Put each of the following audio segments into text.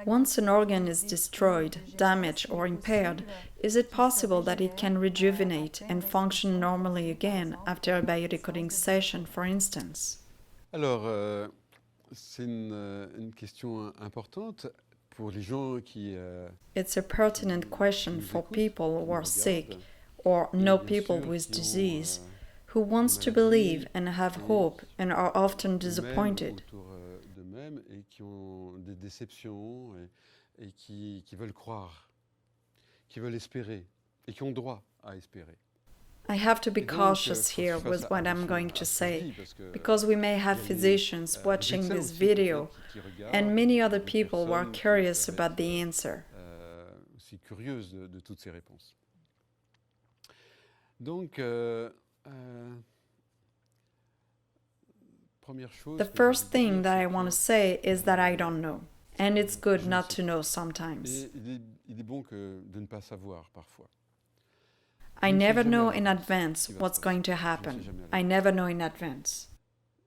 Once an organ is destroyed, damaged, or impaired, is it possible that it can rejuvenate and function normally again after a biodecoding session, for instance? Alors, c'est une question importante pour les gens qui It's a pertinent question for people who are sick or know people with disease, who wants to believe and have hope and are often disappointed. autour d'eux-mêmes et qui ont des déceptions et qui veulent croire, qui veulent espérer et qui ont droit à espérer. I have to be cautious here with what I'm going to say, because we may have physicians watching this video and many other people who are curious about the answer. Aussi curieuse de toutes ces réponses. Donc, The first thing that I want to say is that I don't know, and it's good not to know sometimes. Il est bon de ne pas savoir parfois. I never know in advance what's going to happen. I never know in advance.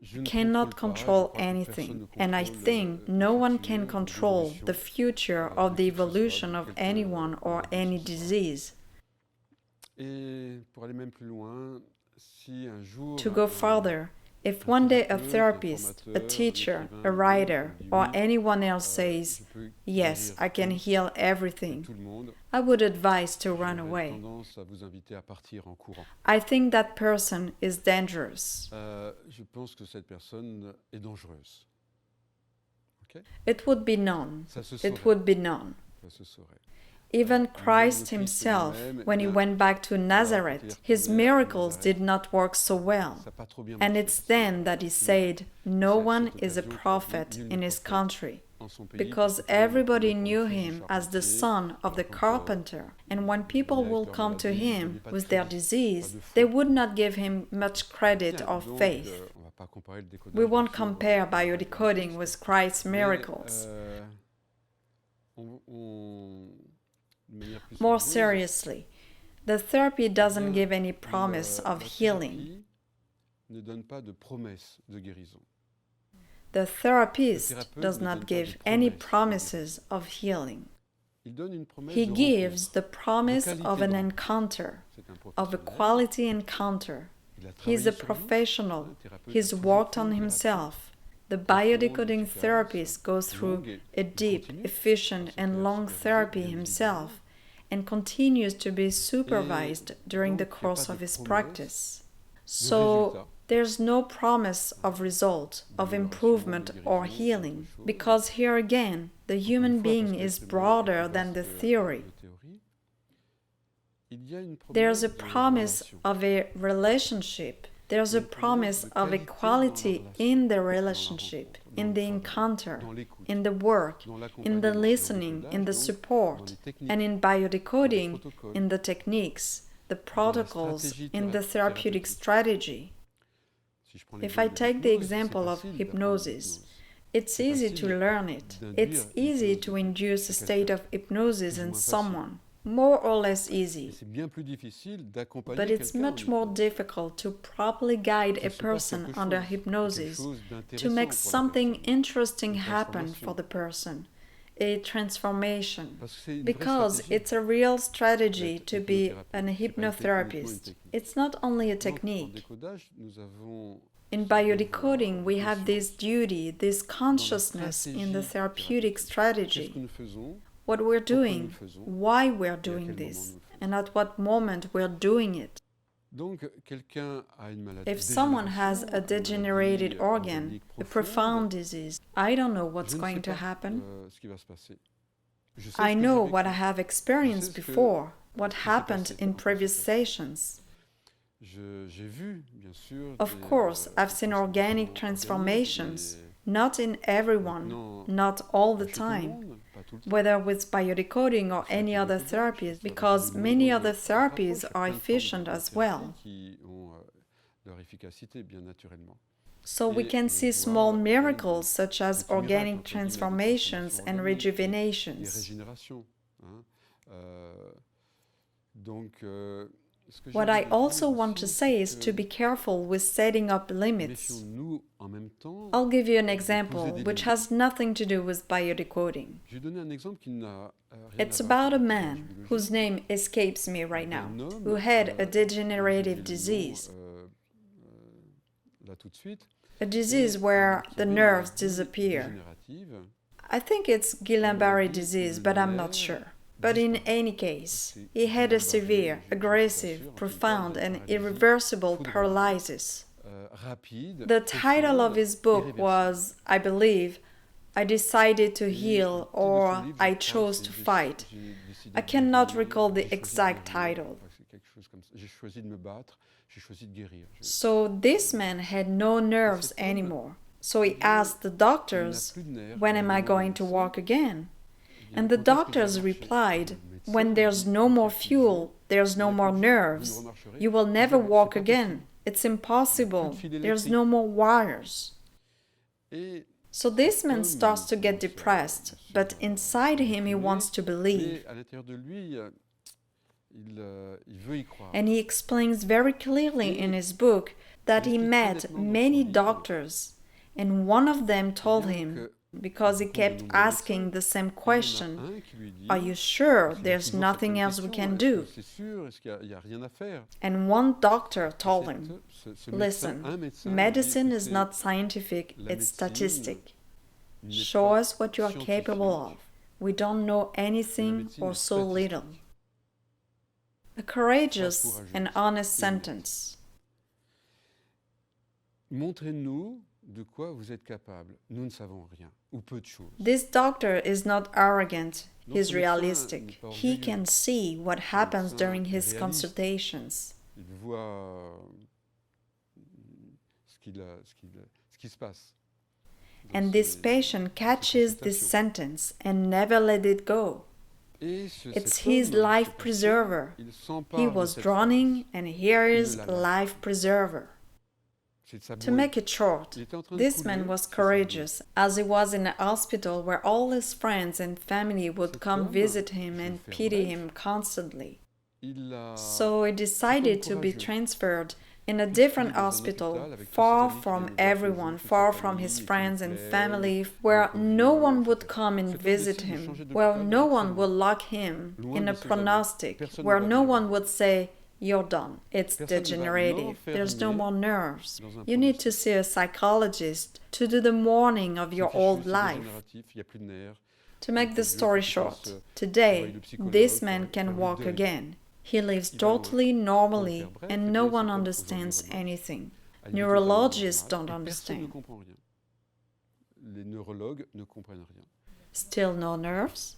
I cannot control anything, and I think no one can control the future of the evolution of anyone or any disease. To go further, if one day a therapist, a teacher, a writer, or anyone else says, "Yes, I can heal everything," I would advise to run away. I think that person is dangerous. It would be known. It would be known. Even Christ himself, when he went back to Nazareth, his miracles did not work so well. And it's then that he said, "No one is a prophet in his country," because everybody knew him as the son of the carpenter. And when people will come to him with their disease, they would not give him much credit or faith. We won't compare biodecoding with Christ's miracles. More seriously, the therapy doesn't give any promise of healing. The therapist does not give any promises of healing. He gives the promise of an encounter, of a quality encounter. He's a professional. He's worked on himself. The biodecoding therapist goes through a deep, efficient, and long therapy himself and continues to be supervised during the course of his practice. So, there's no promise of result, of improvement or healing, because here again, the human being is broader than the theory. There's a promise of a relationship. There's a promise of equality in the relationship, in the encounter, in the work, in the listening, in the support, and in biodecoding, in the techniques, the protocols, in the therapeutic strategy. If I take the example of hypnosis, it's easy to learn it. It's easy to induce a state of hypnosis in someone. More or less easy. But it's much more difficult to properly guide a person under hypnosis, to make something interesting happen for the person, a transformation, because it's a real strategy to be an hypnotherapist. It's not only a technique. In biodecoding, we have this duty, this consciousness in the therapeutic strategy. What we're doing, why we're doing this, and at what moment we're doing it. If someone has a degenerated organ, a profound disease, I don't know what's going to happen. I know what I have experienced before, what happened in previous sessions. Of course, I've seen organic transformations, not in everyone, not all the time, whether with biodecoding or any other therapies, because many other therapies are efficient as well. So we can see small miracles such as organic transformations and rejuvenations. What I also want to say is to be careful with setting up limits. temps, I'll give you an example which has nothing to do with biodecoding. je vais donner un exemple qui n'a rien It's à voir about a avec la man biologie. whose name escapes me right now, Un homme, who had a j'ai degenerative le nom, disease, là tout de suite. a disease Et, where qui the avait une nerves maladie disappear. dégénérative. I think it's Guillain-Barre disease, but I'm not sure. But in any case, he had a severe, aggressive, profound, and irreversible paralysis. Rapide, The title of profonde, his book irréversible. was, I believe, I decided to Et heal le titre de son or livre, I je crois, chose c'est to fight. J'ai décidé I de cannot guérir, recall the j'ai choisi de exact guérir. title. Je crois que c'est quelque chose comme ça. J'ai choisi de me battre, j'ai choisi de guérir. So this man had no nerves Cet homme, anymore. So he asked the il n'a doctors, plus de nerfs. when am I Il going to médecin, walk again? il y a And un the contexte que je vais doctors marcher. replied, Le médecin when me there's dit, no quand more il y a plus de fuel, jus, there's il no y a more plus de jus, vous ne nerves. remarcherez You will never jamais. walk C'est pas again. possible. It's impossible. Plus de fil There's électrique. no more wires. Et So this cet man homme starts to get commence à depressed, se but inside him he déprimer, wants to believe. mais à l'intérieur de lui, il veut y croire. And he explains very clearly in his book that he met many doctors, and one of them told him, because he kept asking the same question, Un qui lui dit, "Are you sure parce qu'il y a there's toujours nothing certaines else we questions, can est-ce do?" que c'est sûr, est-ce qu'il y a rien à faire? And one doctor told Cet- him, ce "Listen, médecin, un médecin lui dit, medicine is écoutez, not scientific, la it's médecine statistic. n'est Show pas us what you are scientifique, capable of. We don't know la anything médecine or est so little." statistique. A courageous Phrase and courageuse. honest Et sentence. montrez-nous de quoi vous êtes capable. Nous ne savons rien, ou peu de choses. This doctor is not arrogant, Donc, he's ce médecin n'est realistic. pas He orgueilleux. can see what happens médecin during est his réaliste. consultations. Il voit ce qui se passe. dans And this ses- patient ses catches this consultations. sentence and never let it go. Et It's cet his homme, life ce patient, preserver. il He s'empare de was cette drowning, and here Il is ne la lâche life preserver. C'est de sa To bouée. make it short, Il était en train de this couler, man was c'est sa courageous, as he was in a hospital where all his friends and family would Cet come homme, visit him je vais and faire pity bref, him constantly. Il a So he decided to be courageux. transferred in a Puisqu'il est different dans un hospital, hôpital avec tous ses far amis qui from viennent le voir tous les everyone, jours, toute far sa from famille, his et friends qui and le plaît, family, qui where le no conviennent, one would etc. come and Cet homme visit décide de him, changer where d'hôpital no avec one ses will amis. lock him Loin in de a ses amis. pronostic, Personne ne where va no venir one le would voir. say, "You're done, it's Personne ne va degenerative, there's no l'enfermer more nerves." dans un You need to pronostic. see a psychologist to do the mourning of C'est your fichu, old c'est life. dégénératif, il n'y a plus de nerfs. To make the Dieu, story faut qu'il short, fasse, today, le psychologue this pour man faire can le walk deuil. again. He lives Il va mourir. totally Pour le normally, faire bref, and eh no bien, one cet homme, understands aujourd'hui, anything. a une vie Neurologists totalement don't normale, et personne ne understand. comprend rien. Les neurologues ne comprennent rien. Still no nerves?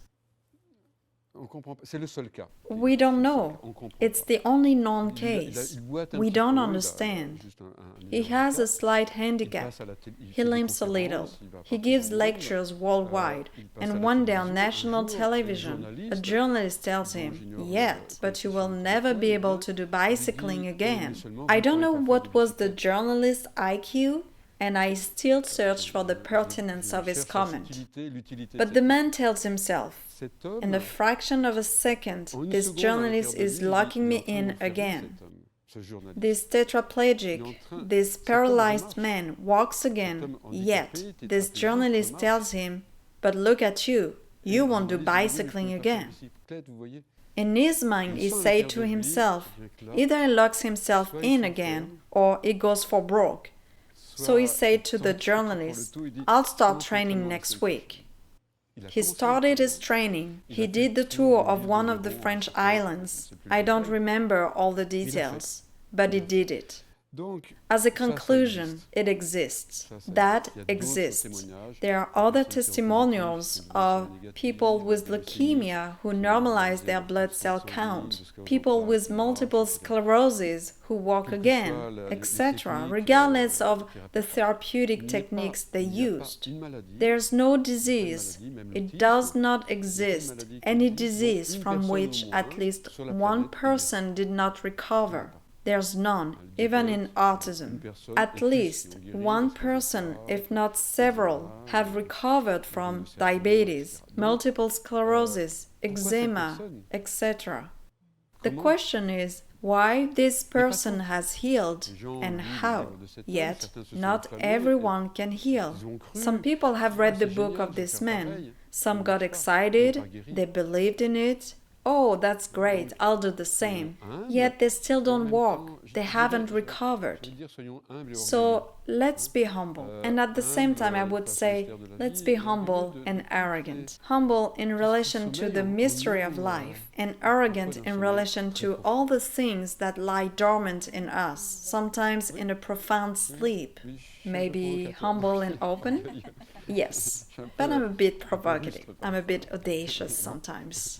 On comprend pas. C'est le seul cas. We don't know. On comprend It's pas. the only known Il case. boite un We petit don't peu, il a understand. juste un He léger has a handicap. slight Il handicap. passe à la télé, il He fait des limps a little. conférences, il va He partout gives dans le monde. lectures worldwide. Il passe à And la one day on télévision. national Un jour, television, a journaliste, journalist tells dont him, j'ignore "Yet, but you will son never be titre, able to do bicycling lui dit, again." mais seulement I vous don't pourrez know pas faire what de was the bicyclette. journalist's IQ, and I still search for the pertinence of his cherche la comment. subtilité, l'utilité de But cette the chose. man tells himself, Cet homme, "In a fraction of a second, en une this seconde, à journalist l'intérieur de is lui, locking il est me en train in d'enfermer again. cet homme, ce journaliste. This tetraplegic, this Cet homme paralyzed remarche. man walks Cet again, homme handicapé, yet this tétraplégique, journalist remarche. tells him, "But look at you, Et you le won't do journaliste dit, oui, mais je bicycling peux pas faire again." de bicyclette, vous voyez. In his mind, Il he sent à say l'intérieur to de lui, himself, rien que là, either he locks himself soit il in again s'enferme, or he goes for broke. So he soit said il to tente the tout pour le journalist, tout, il dit, "I'll start commence training l'entraînement la next semaine prochaine. week." Il a He commencé started his l'entraînement. training. Il He a fait did le the tour tour of de one l'île of the de French Léron, je sais islands. plus I lequel. don't remember all the Il l'a fait. details, but he did it. Donc, As a ça conclusion, existe. it exists. Ça That existe. Il y a d'autres exists. témoignages There are de other personnes qui ont testimonials positif, qui ont of négatif, people with des leucémies, leukemia who qui ont normalize des their blood cell sanguines count, jusqu'aux people plaques, with etc., multiple etc. sclerosis who walk Quelles que again, soient les etc., techniques, regardless of thérapeutiques. the therapeutic Il n'y a techniques pas- they il n'y a pas used. une maladie, There's no une disease. maladie, même It l'autisme, does not il n'y a pas une exist maladie qui any existe dont disease une from personne which au moins at least sur la one planète est guérie. person did not recover. There's none, Le even in diabète, autism. une personne At ou plus qui least ont guéri, one parce que person, ça, if not several, have recovered from diabetes, multiple sclerosis, eczema, etc. The question is, why this person has healed and how. Yet, not everyone can heal. Some people have read the book of this man. Some got excited, they believed in it. Oh, that's great, I'll do the same. Yet they still don't walk, they haven't recovered. So let's be humble. And at the same time, I would say, let's be humble and arrogant. Humble in relation to the mystery of life, and arrogant in relation to all the things that lie dormant in us, sometimes in a profound sleep. Maybe humble and open? Yes, but I'm a bit provocative. I'm a bit audacious sometimes.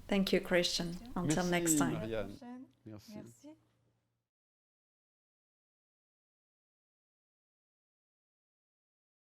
Thank you, Christian. Until next time. Marianne. Merci.